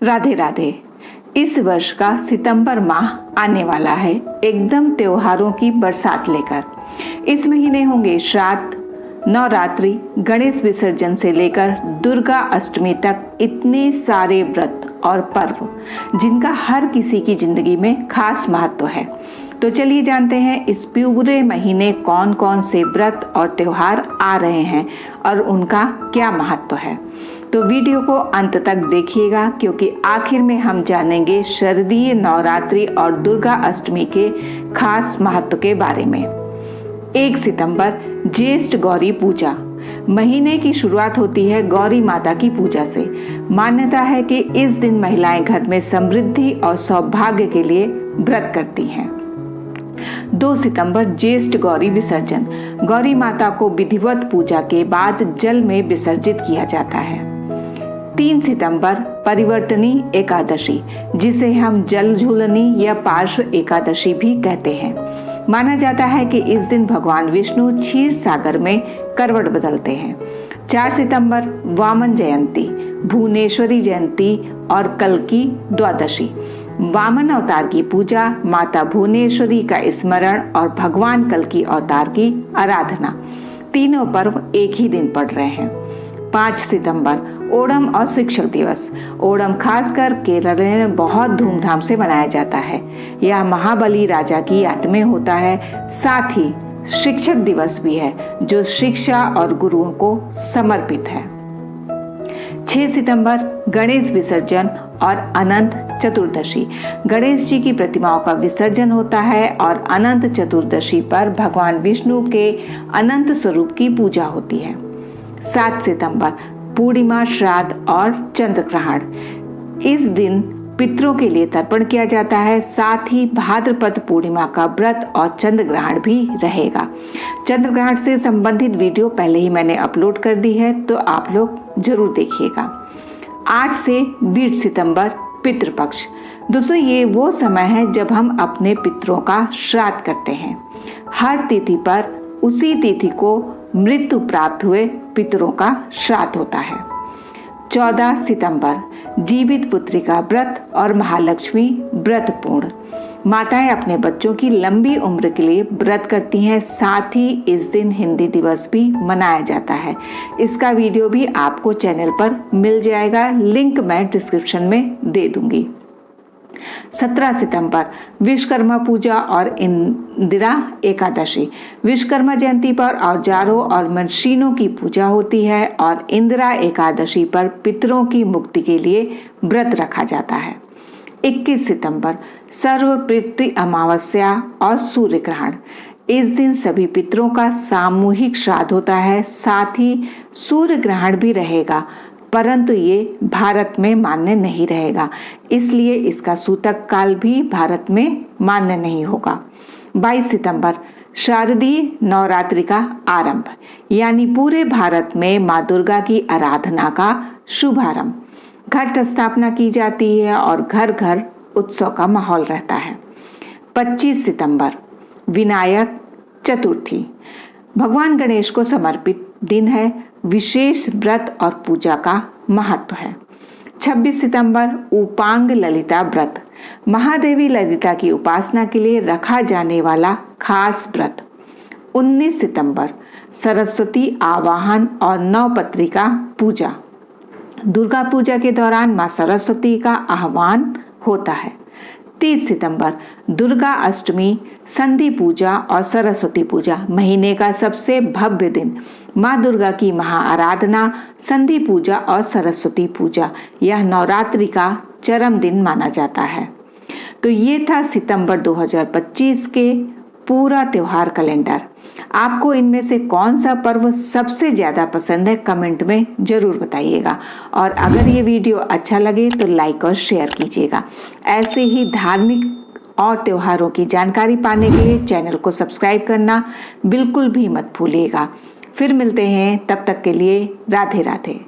राधे राधे। इस वर्ष का सितंबर माह आने वाला है एकदम त्योहारों की बरसात लेकर। इस महीने होंगे श्राद्ध, नवरात्रि, गणेश विसर्जन से लेकर दुर्गा अष्टमी तक इतने सारे व्रत और पर्व जिनका हर किसी की जिंदगी में खास महत्व है। तो चलिए जानते हैं इस पूरे महीने कौन कौन से व्रत और त्योहार आ रहे हैं और उनका क्या महत्व है। तो वीडियो को अंत तक देखिएगा क्योंकि आखिर में हम जानेंगे शारदीय नवरात्रि और दुर्गा अष्टमी के खास महत्व के बारे में। 1 सितंबर ज्येष्ठ गौरी पूजा। महीने की शुरुआत होती है गौरी माता की पूजा से। मान्यता है कि इस दिन महिलाएं घर में समृद्धि और सौभाग्य के लिए व्रत करती हैं। 2 सितंबर ज्येष्ठ गौरी विसर्जन। गौरी माता को विधिवत पूजा के बाद जल में विसर्जित किया जाता है। 3 सितंबर परिवर्तनी एकादशी, जिसे हम जल झूलनी या पार्श्व एकादशी भी कहते हैं। माना जाता है कि इस दिन भगवान विष्णु क्षीर सागर में करवट बदलते हैं। 4 सितंबर वामन जयंती, भुवनेश्वरी जयंती और कल की द्वादशी। वामन अवतार की पूजा, माता भुवनेश्वरी का स्मरण और भगवान कल की अवतार की आराधना। तीनों पर्व एक ही दिन पड़ रहे हैं। 5 सितंबर ओणम और शिक्षक दिवस। ओणम खासकर केरल में बहुत धूमधाम से मनाया जाता है। यह महाबली राजा की याद में होता है। साथ ही शिक्षक दिवस भी है जो शिक्षा और गुरुओं को समर्पित है। 6 सितंबर गणेश विसर्जन और अनंत चतुर्दशी। गणेश जी की प्रतिमाओं का विसर्जन होता है और अनंत चतुर्दशी पर भगवान विष्णु के अनंत स्वरूप की पूजा होती है। 7 सितंबर पूर्णिमा, श्राद्ध और चंद्र ग्रहण। इस दिन पितरों के लिए तर्पण किया जाता है। साथ ही भाद्रपद पूर्णिमा का व्रत और चंद्र ग्रहण भी रहेगा। चंद्र ग्रहण से संबंधित वीडियो पहले ही मैंने अपलोड कर दी है, तो आप लोग जरूर देखिएगा। 8 से 20 सितंबर पितृपक्ष। दोस्तों, ये वो समय है जब हम अपने पितरों का श्राद्ध करते हैं। हर तिथि पर उसी तिथि को मृत्यु प्राप्त हुए पितरों का श्राद्ध होता है। 14 सितंबर जीवित पुत्री का व्रत और महालक्ष्मी व्रत पूर्ण। माताएं अपने बच्चों की लंबी उम्र के लिए व्रत करती हैं। साथ ही इस दिन हिंदी दिवस भी मनाया जाता है। इसका वीडियो भी आपको चैनल पर मिल जाएगा, लिंक मैं डिस्क्रिप्शन में दे दूंगी। 17 सितंबर विश्वकर्मा पूजा और इंदिरा एकादशी। विश्वकर्मा जयंती पर औजारों और मशीनों की पूजा होती है और इंदिरा एकादशी पर पितरों की मुक्ति के लिए व्रत रखा जाता है। 21 सितंबर सर्वपितृ अमावस्या और सूर्य ग्रहण। इस दिन सभी पितरों का सामूहिक श्राद्ध होता है। साथ ही सूर्य ग्रहण भी रहेगा, परंतु ये भारत में मान्य नहीं रहेगा, इसलिए इसका सूतक काल भी भारत में मान्य नहीं होगा। 22 सितंबर शारदीय नवरात्रि का आरंभ, यानी पूरे भारत में माँ दुर्गा की आराधना का शुभारंभ। घट स्थापना की जाती है और घर घर उत्सव का माहौल रहता है। 25 सितंबर विनायक चतुर्थी, भगवान गणेश को समर्पित दिन है। विशेष व्रत और पूजा का महत्व है। 26 सितंबर उपांग ललिता व्रत, महादेवी ललिता की उपासना के लिए रखा जाने वाला खास व्रत। 19 सितंबर सरस्वती आवाहन और नवपत्रिका पूजा। दुर्गा पूजा के दौरान मां सरस्वती का आह्वान होता है। 30 सितंबर दुर्गा अष्टमी, संधि पूजा और सरस्वती पूजा। महीने का सबसे भव्य दिन, माँ दुर्गा की महाआराधना, संधि पूजा और सरस्वती पूजा। यह नवरात्रि का चरम दिन माना जाता है। तो ये था सितंबर 2025 के पूरा त्योहार कैलेंडर। आपको इनमें से कौन सा पर्व सबसे ज्यादा पसंद है, कमेंट में जरूर बताइएगा। और अगर ये वीडियो अच्छा लगे तो लाइक और शेयर कीजिएगा। ऐसे ही धार्मिक और त्योहारों की जानकारी पाने के लिए चैनल को सब्सक्राइब करना बिल्कुल भी मत भूलिएगा। फिर मिलते हैं, तब तक के लिए राधे राधे।